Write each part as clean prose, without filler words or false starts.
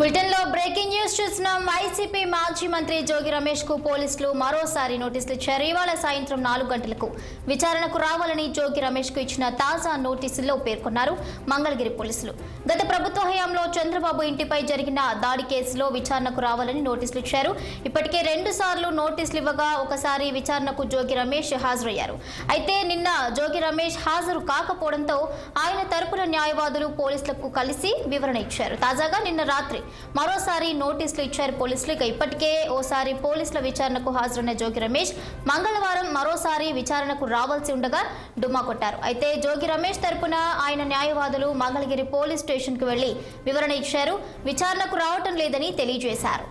Bulletin లో breaking news చూస్తున్నాం. YCP మాజీ మంత్రి జోగి రమేష్ కు పోలీసులు మరోసారి నోటీసులు ఇచ్చారు. ఇవాళ సాయంత్రం 4 గంటలకు విచారణకు రావాలని జోగి రమేష్ కు ఇచ్చిన తాజా నోటీసుల్లో పేర్కొన్నారు మంగళగిరి పోలీసులు. గత ప్రభుత్వ హయాంలో చంద్రబాబు ఇంటిపై జరిగిన దాడి కేసులో విచారణకు రావాలని నోటీసులు ఇచ్చారు. ఇప్పటికే 2 సార్లు నోటీసులు ఇవ్వగా ఒకసారి విచారణకు జోగి రమేష్ హాజరయ్యారు. అయితే నిన్న జోగి రమేష్ హాజరు కాకపోవడంతో ఆయన తరపున న్యాయవాదులు పోలీసులకు కలిసి వివరణ ఇచ్చారు. తాజాగా నిన్న రాత్రి మరోసారి నోటీసులు ఇచ్చారు పోలీసులు. ఇప్పటికే ఓసారి పోలీసుల విచారణకు హాజరైన జోగి రమేష్ మంగళవారం మరోసారి విచారణకు రావాల్సి ఉండగా డుమ్మా కొట్టారు. అయితే జోగి రమేష్ తరపున ఆయన న్యాయవాదులు మంగళగిరి పోలీస్ స్టేషన్ కు వెళ్లి వివరణ ఇచ్చారు. విచారణకు రావటం లేదని తెలియజేశారు.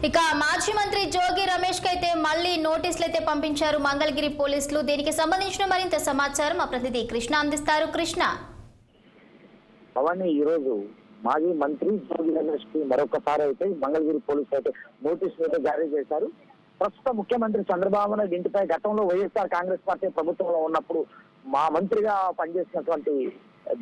ఇక మాజీ మంత్రి జోగి రమేష్ కి అయితే మళ్లీ నోటీసులు అయితే పంపించారు మంగళగిరి పోలీసులు. దీనికి సంబంధించిన మరింత సమాచారం మా ప్రతినిధి కృష్ణ అందిస్తారు. కృష్ణ, అవన్నీ ఈ రోజు మాజీ మంత్రి జోగి రమేష్ కి మరొకసారి అయితే మంగళగిరి పోలీసులు అయితే నోటీసులు అయితే జారీ చేశారు. ప్రస్తుత ముఖ్యమంత్రి చంద్రబాబు నాయుడు ఇంటిపై గతంలో వైఎస్ఆర్ కాంగ్రెస్ పార్టీ ప్రభుత్వంలో ఉన్నప్పుడు మా మంత్రిగా పనిచేసినటువంటి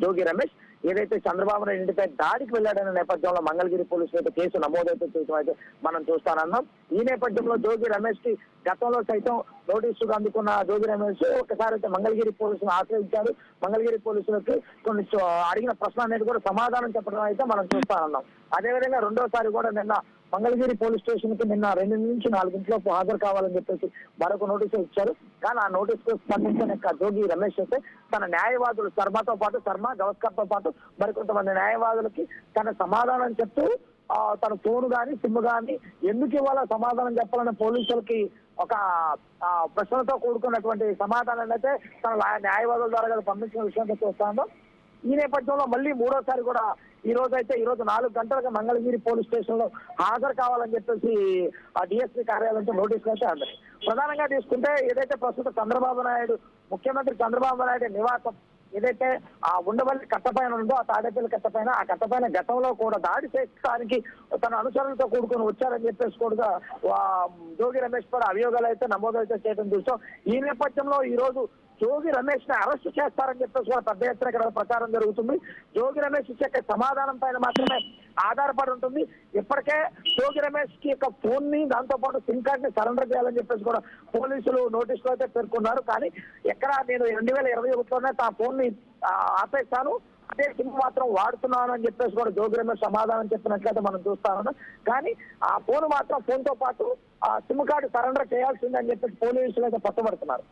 జోగి రమేష్ ఏదైతే చంద్రబాబు నాయుడు ఇంటిపై దాడికి వెళ్లాడనే నేపథ్యంలో మంగళగిరి పోలీసులు అయితే కేసు నమోదైతే చేయడం అయితే మనం చూస్తానన్నాం. ఈ నేపథ్యంలో జోగి రమేష్ కి గతంలో సైతం నోటీసులు అందుకున్న జోగి రమేష్ ఒకసారి అయితే మంగళగిరి పోలీసులు ఆశ్రయించారు. మంగళగిరి పోలీసులకు కొన్ని అడిగిన ప్రశ్న అనేది కూడా సమాధానం చెప్పడం అయితే మనం చూస్తానన్నాం. అదేవిధంగా రెండోసారి కూడా నిన్న మంగళగిరి పోలీస్ స్టేషన్ కి నిన్న 2 నుంచి 4 గంటలకు హాజరు కావాలని చెప్పేసి మరొక నోటీసు ఇచ్చారు. కానీ ఆ నోటీసుకు స్పందించిన జోగి రమేష్ అయితే తన న్యాయవాదులు శర్మ గవస్కర్ తో పాటు మరికొంతమంది న్యాయవాదులకి తన సమాధానం చెప్తూ తన ఫోన్ గాని సిమ్ గాని ఎందుకు ఇవ్వాలో సమాధానం చెప్పాలని పోలీసులకి ఒక ప్రశ్నలతో కూడుకున్నటువంటి సమాధానాన్ని అయితే తన న్యాయవాదుల ద్వారా పంపించిన విషయంగా చూస్తాను. ఈ నేపథ్యంలో మళ్ళీ మూడోసారి కూడా ఈ రోజు 4 గంటలకు మంగళగిరి పోలీస్ స్టేషన్ లో హాజరు కావాలని చెప్పేసి డిఎస్పీ కార్యాలయంతో నోటీసులు అయితే అంది. ప్రధానంగా తీసుకుంటే ఏదైతే ప్రస్తుత ముఖ్యమంత్రి చంద్రబాబు నాయుడు నివాసం ఏదైతే ఆ ఉండవల్లి కట్టపైన ఉందో ఆ తాడేపల్లి కట్టపైన గతంలో కూడా దాడి చేయడానికి తన అనుచరులతో కూడుకొని వచ్చారని చెప్పేసి కూడా జోగి రమేష్ కూడా అభియోగాలు అయితే నమోదైతే చేయడం చూసాం. ఈ నేపథ్యంలో ఈ రోజు జోగి రమేష్ ని అరెస్ట్ చేస్తారని చెప్పేసి కూడా పెద్ద ఎత్తున ఇక్కడ ప్రచారం జరుగుతుంది. జోగి రమేష్ ఇచ్చే సమాధానం పైన మాత్రమే ఆధారపడి ఉంటుంది. ఇప్పటికే జోగి రమేష్ కి యొక్క ఫోన్ ని దాంతో పాటు సిమ్ కార్డ్ ని సరెండర్ చేయాలని చెప్పేసి కూడా పోలీసులు నోటీసులు అయితే పేర్కొన్నారు. కానీ ఎక్కడ నేను 2021లోనే ఆ ఫోన్ ని ఆపేస్తాను, అదే సిమ్ మాత్రం వాడుతున్నాను అని చెప్పేసి కూడా జోగి రమేష్ సమాధానం చెప్పినట్లయితే మనం చూస్తాను. కానీ ఆ ఫోన్ తో పాటు ఆ సిమ్ కార్డు సరెండర్ చేయాల్సిందని చెప్పేసి పోలీసులు అయితే పట్టుబడుతున్నారు.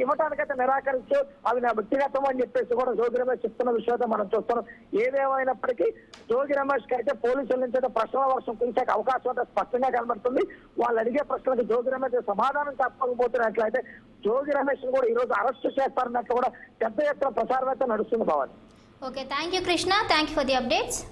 ఇవ్వటానికైతే నిరాకరించు, అవి నా వ్యక్తిగతం అని చెప్పేసి కూడా జోగి రమేష్ చెప్తున్న విషయంతో మనం చూస్తున్నాం. ఏదేమైనప్పటికీ జోగి రమేష్ కి అయితే పోలీసుల నుంచి అయితే ప్రశ్నల వర్షం కురిసే అవకాశం అయితే స్పష్టంగా కనబడుతుంది. వాళ్ళు అడిగే ప్రశ్నలకు జోగి రమేష్ సమాధానం చెప్పకపోతున్నట్లయితే జోగి రమేష్ కూడా ఈ రోజు అరెస్ట్ చేస్తారన్నట్లు కూడా పెద్ద ఎత్తున ప్రచారం అయితే నడుస్తుంది. Bhavani. Okay, thank you Krishna, thank you for the updates.